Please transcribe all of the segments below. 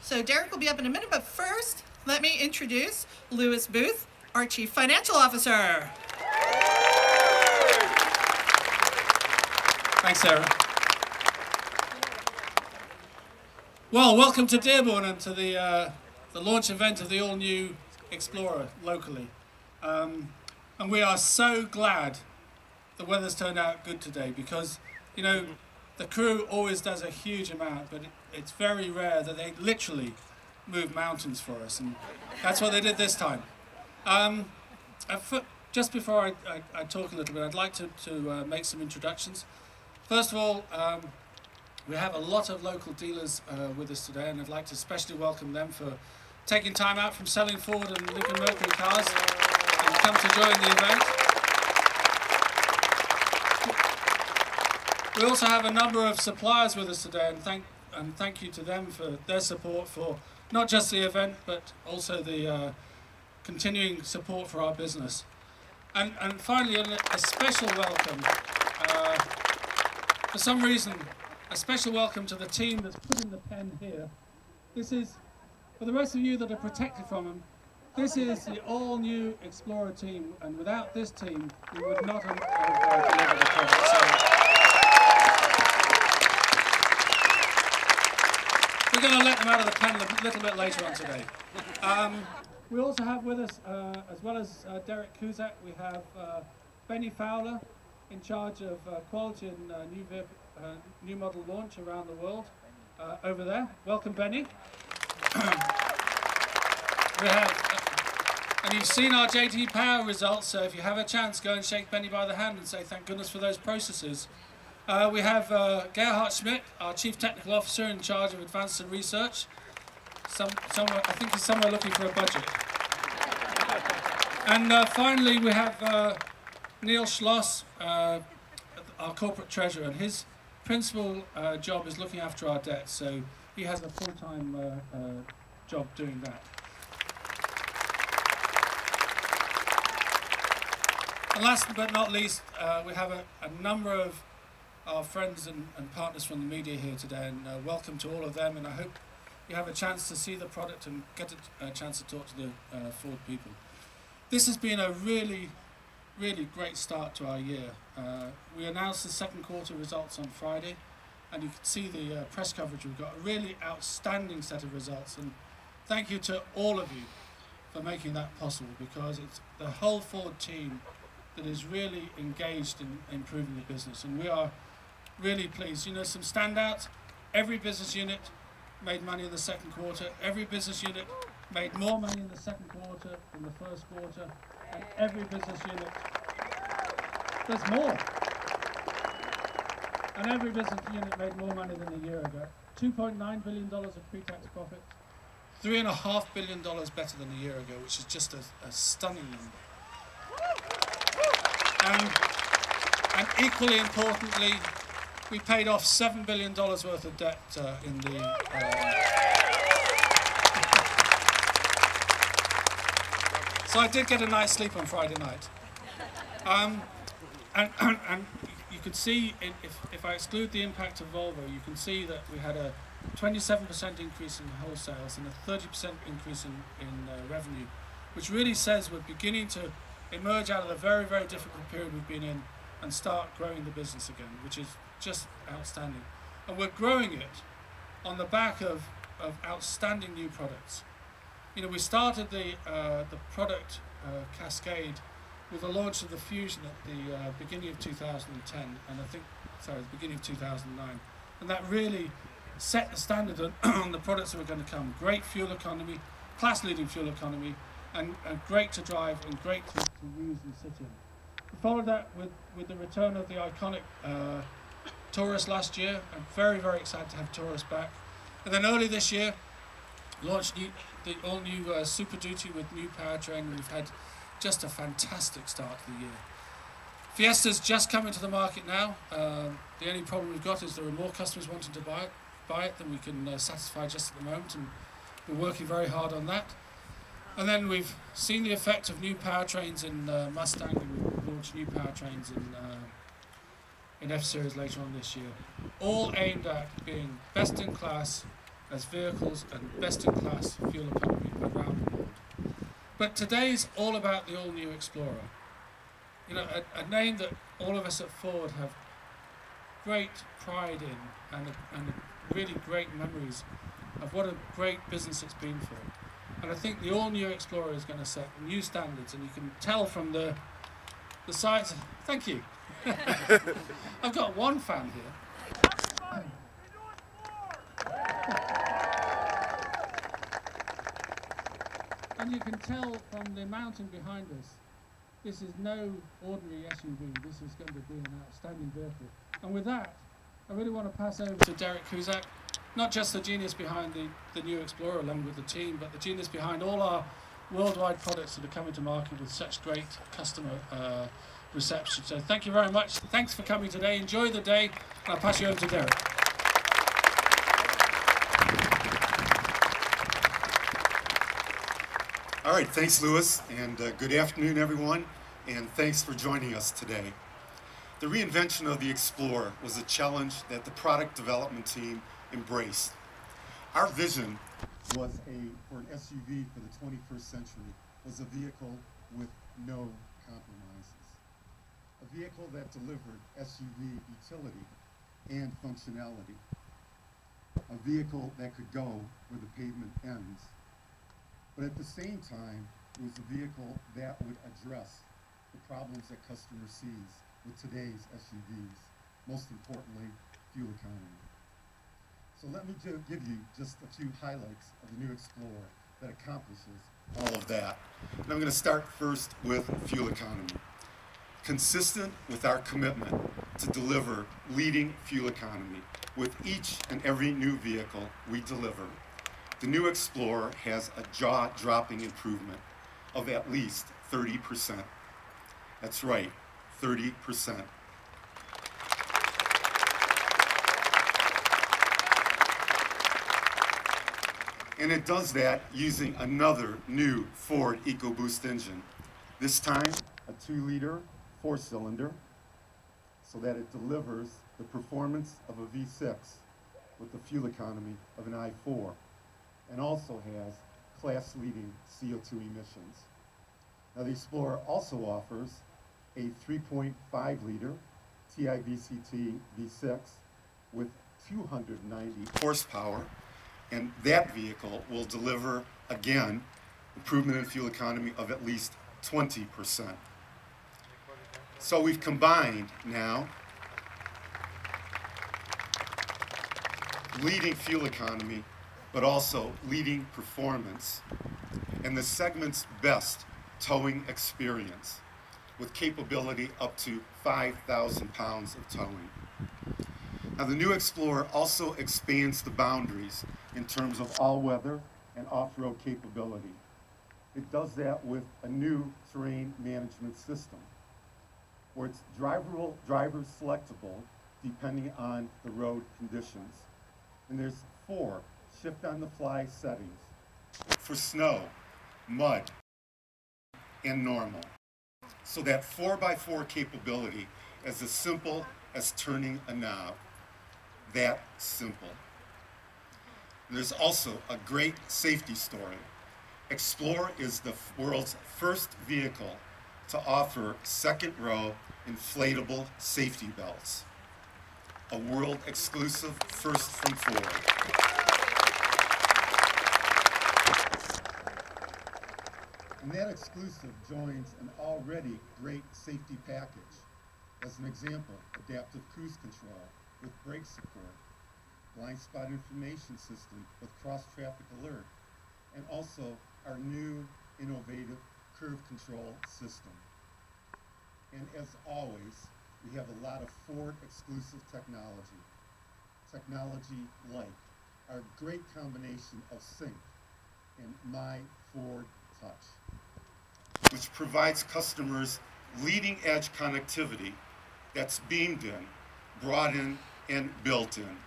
So Derek will be up in a minute, but first, let me introduce Lewis Booth, our Chief Financial Officer. Thanks, Sarah. Well, welcome to Dearborn and to the launch event of the all-new Explorer locally. And we are so glad the weather's turned out good today because, you know, the crew always does a huge amount, but it's very rare that they literally move mountains for us, and that's what they did this time. Just before I talk a little bit, I'd like to make some introductions. First of all, we have a lot of local dealers with us today, and I'd like to especially welcome them for taking time out from selling Ford and Lincoln Mercury cars and come to join the event. We also have a number of suppliers with us today, and thank you to them for their support for not just the event, but also the continuing support for our business. And finally, a special welcome, for some reason, a special welcome to the team that's put in the pen here. This is, for the rest of you that are protected from them, this is the all-new Explorer team, and without this team, we would not have delivered the product. So, we're going to let them out of the pen a little bit later on today. We also have with us, as well as Derek Kuzak, we have Benny Fowler, in charge of quality and new model launch around the world, over there. Welcome, Benny. We have, and you've seen our JT Power results, so if you have a chance, go and shake Benny by the hand and say thank goodness for those processes. We have Gerhard Schmidt, our Chief Technical Officer in charge of advanced and research. I think he's somewhere looking for a budget. And finally, we have Neil Schloss, our corporate treasurer, and his principal job is looking after our debt, so he has a full-time job doing that. And last but not least, we have a number of our friends and partners from the media here today, and welcome to all of them, and I hope you have a chance to see the product and get a chance to talk to the Ford people. This has been a really, really great start to our year. We announced the second quarter results on Friday, and you can see the press coverage we've got. A really outstanding set of results, and thank you to all of you for making that possible, because it's the whole Ford team that is really engaged in improving the business, and we are really pleased. You know, some standouts: every business unit made money in the second quarter, every business unit made more money in the second quarter than the first quarter, and every business unit, there's more, and every business unit made more money than a year ago. $2.9 billion of pre-tax profit, $3.5 billion better than a year ago, which is just a stunning number. And equally importantly, we paid off $7 billion worth of debt in the... So I did get a nice sleep on Friday night. And you could see, if I exclude the impact of Volvo, you can see that we had a 27% increase in wholesales and a 30% increase in revenue, which really says we're beginning to emerge out of the very, very difficult period we've been in and start growing the business again, which is just outstanding. And we're growing it on the back of outstanding new products. You know, we started the product cascade with the launch of the Fusion at the beginning of 2010, and the beginning of 2009. And that really set the standard on the products that were going to come. Great fuel economy, class-leading fuel economy, and great to drive and great to use and sit in. We followed that with the return of the iconic Taurus last year. I'm very, very excited to have Taurus back. And then early this year, launched the all-new Super Duty with new powertrain, and we've had just a fantastic start to the year. Fiesta's just coming to the market now. The only problem we've got is there are more customers wanting to buy it than we can satisfy just at the moment, and we're working very hard on that. And then we've seen the effect of new powertrains in Mustang, and we've launched new powertrains in F-Series later on this year, all aimed at being best in class as vehicles and best-in-class fuel economy around the world. But today's all about the all-new Explorer. You know, a name that all of us at Ford have great pride in and really great memories of what a great business it's been for. And I think the all-new Explorer is going to set new standards, and you can tell from the size. Thank you. I've got one fan here. And you can tell from the mountain behind us, this is no ordinary SUV. This is going to be an outstanding vehicle. And with that, I really want to pass over to Derek Kuzak, not just the genius behind the new Explorer along with the team, but the genius behind all our worldwide products that are coming to market with such great customer reception. So thank you very much. Thanks for coming today. Enjoy the day. And I'll pass you over to Derek. All right, thanks, Louis, and good afternoon, everyone, and thanks for joining us today. The reinvention of the Explorer was a challenge that the product development team embraced. Our vision for an SUV for the 21st century was a vehicle with no compromises. A vehicle that delivered SUV utility and functionality. A vehicle that could go where the pavement ends. But at the same time, it was a vehicle that would address the problems that customers sees with today's SUVs, most importantly, fuel economy. So let me give you just a few highlights of the new Explorer that accomplishes all of that. And I'm going to start first with fuel economy. Consistent with our commitment to deliver leading fuel economy with each and every new vehicle we deliver, the new Explorer has a jaw-dropping improvement of at least 30%. That's right, 30%. And it does that using another new Ford EcoBoost engine. This time, a 2-liter 4-cylinder, so that it delivers the performance of a V6 with the fuel economy of an i4. And also has class-leading CO2 emissions. Now the Explorer also offers a 3.5-liter TIVCT V6 with 290 horsepower, and that vehicle will deliver, again, improvement in fuel economy of at least 20%. So we've combined now leading fuel economy but also leading performance and the segment's best towing experience with capability up to 5,000 pounds of towing. Now the new Explorer also expands the boundaries in terms of all-weather and off-road capability. It does that with a new terrain management system where it's driver selectable depending on the road conditions. And there's 4 shift-on-the-fly settings for snow, mud, and normal. So that 4x4 capability is as simple as turning a knob. That simple. There's also a great safety story. Explorer is the world's first vehicle to offer second-row inflatable safety belts. A world exclusive first from Ford. And that exclusive joins an already great safety package. As an example, adaptive cruise control with brake support, blind spot information system with cross-traffic alert, and also our new innovative curve control system. And as always, we have a lot of Ford exclusive technology. Technology like our great combination of Sync and My Ford Touch, which provides customers leading edge connectivity that's beamed in, brought in, and built in.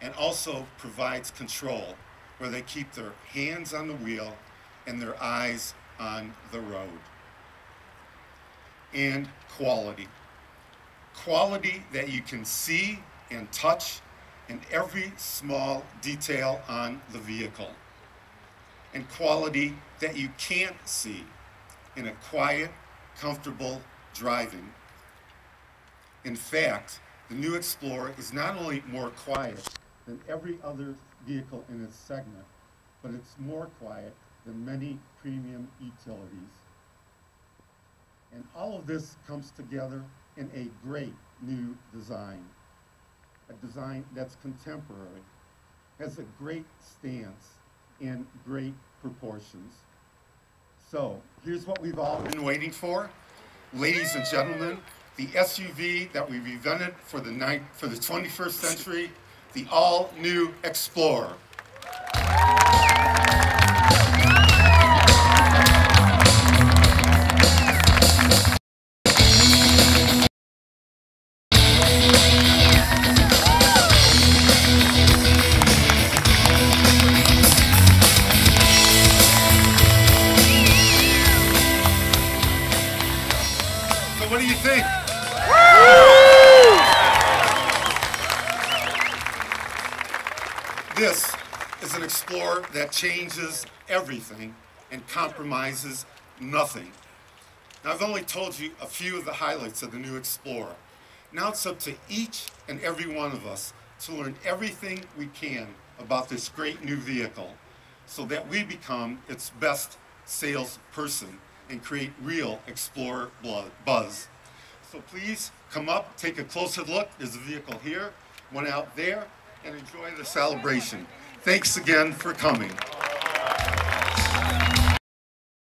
And also provides control where they keep their hands on the wheel and their eyes on the road. And quality. Quality that you can see and touch in every small detail on the vehicle, and quality that you can't see in a quiet, comfortable driving. In fact, the new Explorer is not only more quiet than every other vehicle in its segment, but it's more quiet than many premium utilities. And all of this comes together in a great new design, a design that's contemporary, has a great stance, and great proportions. So here's what we've all been waiting for. Ladies and gentlemen, the SUV that we've invented for the 21st century, the all-new Explorer. So what do you think? This is an Explorer that changes everything and compromises nothing. Now, I've only told you a few of the highlights of the new Explorer. Now it's up to each and every one of us to learn everything we can about this great new vehicle so that we become its best salesperson and create real Explorer buzz. So please come up, take a closer look. There's a vehicle here, one out there, and enjoy the celebration. Thanks again for coming.